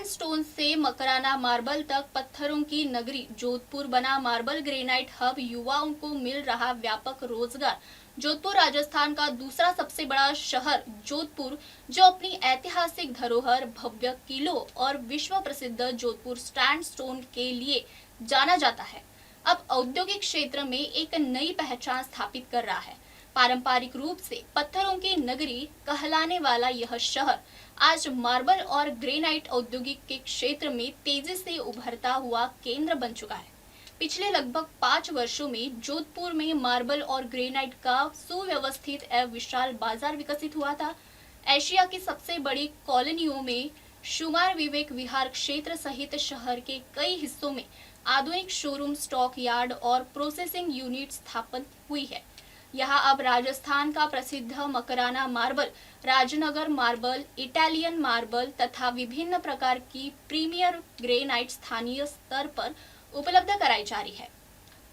Sandstone से Makrana marble तक पत्थरों की नगरी जोधपुर बना मार्बल ग्रेनाइट हब युवाओं को मिल रहा व्यापक रोजगार। जोधपुर राजस्थान का दूसरा सबसे बड़ा शहर जोधपुर, जो अपनी ऐतिहासिक धरोहर, भव्य किलों और विश्व प्रसिद्ध जोधपुर सैंडस्टोन के लिए जाना जाता है, अब औद्योगिक क्षेत्र में एक नई पहचान स्थापित कर रहा है। पारंपरिक रूप से पत्थरों की नगरी कहलाने वाला यह शहर आज मार्बल और ग्रेनाइट औद्योगिक के क्षेत्र में तेजी से उभरता हुआ केंद्र बन चुका है। पिछले लगभग 5 वर्षों में जोधपुर में मार्बल और ग्रेनाइट का सुव्यवस्थित एवं विशाल बाजार विकसित हुआ था। एशिया की सबसे बड़ी कॉलोनियों में शुमार विवेक विहार क्षेत्र सहित शहर के कई हिस्सों में आधुनिक शोरूम, स्टॉक यार्ड और प्रोसेसिंग यूनिट स्थापित हुई है। यहाँ अब राजस्थान का प्रसिद्ध Makrana marble, Rajnagar marble, Italian marble तथा विभिन्न प्रकार की प्रीमियर ग्रेनाइट स्थानीय स्तर पर उपलब्ध कराई जा रही है।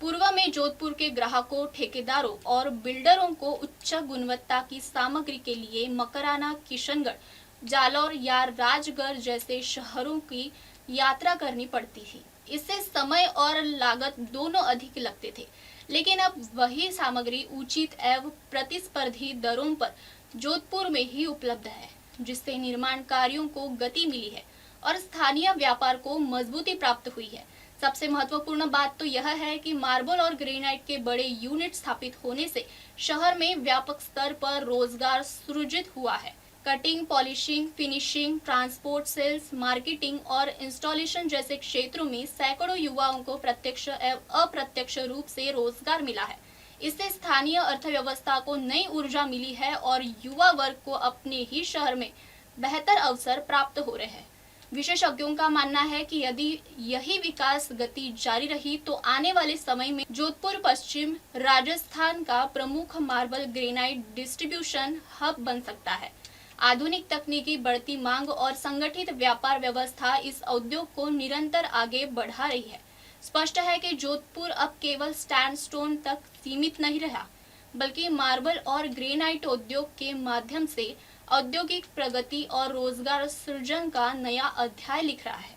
पूर्व में जोधपुर के ग्राहकों, ठेकेदारों और बिल्डरों को उच्च गुणवत्ता की सामग्री के लिए मकराना, किशनगढ़, जालौर या राजगढ़ जैसे शहरों की यात्रा करनी पड़ती थी। इससे समय और लागत दोनों अधिक लगते थे, लेकिन अब वही सामग्री उचित एवं प्रतिस्पर्धी दरों पर जोधपुर में ही उपलब्ध है, जिससे निर्माण कार्यों को गति मिली है और स्थानीय व्यापार को मजबूती प्राप्त हुई है। सबसे महत्वपूर्ण बात तो यह है कि मार्बल और ग्रेनाइट के बड़े यूनिट स्थापित होने से शहर में व्यापक स्तर पर रोजगार सृजित हुआ है। Cutting, polishing, finishing, transport, sales, marketing और इंस्टॉलेशन जैसे क्षेत्रों में सैकड़ों युवाओं को प्रत्यक्ष एवं अप्रत्यक्ष रूप से रोजगार मिला है। इससे स्थानीय अर्थव्यवस्था को नई ऊर्जा मिली है और युवा वर्ग को अपने ही शहर में बेहतर अवसर प्राप्त हो रहे हैं। विशेषज्ञों का मानना है कि यदि यही विकास गति जारी रही तो आने वाले समय में जोधपुर पश्चिम राजस्थान का प्रमुख मार्बल ग्रेनाइट डिस्ट्रीब्यूशन हब बन सकता है। आधुनिक तकनीकी, बढ़ती मांग और संगठित व्यापार व्यवस्था इस उद्योग को निरंतर आगे बढ़ा रही है। स्पष्ट है कि जोधपुर अब केवल सैंडस्टोन तक सीमित नहीं रहा, बल्कि मार्बल और ग्रेनाइट उद्योग के माध्यम से औद्योगिक प्रगति और रोजगार सृजन का नया अध्याय लिख रहा है।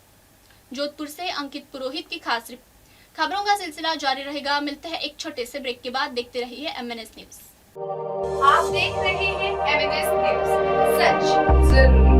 जोधपुर से अंकित पुरोहित की खास रिपोर्ट। खबरों का सिलसिला जारी रहेगा। मिलते हैं एक छोटे से ब्रेक के बाद। देखते रहिए MNS न्यूज। आप देख रहे हैं MNS न्यूज, सच जरूर।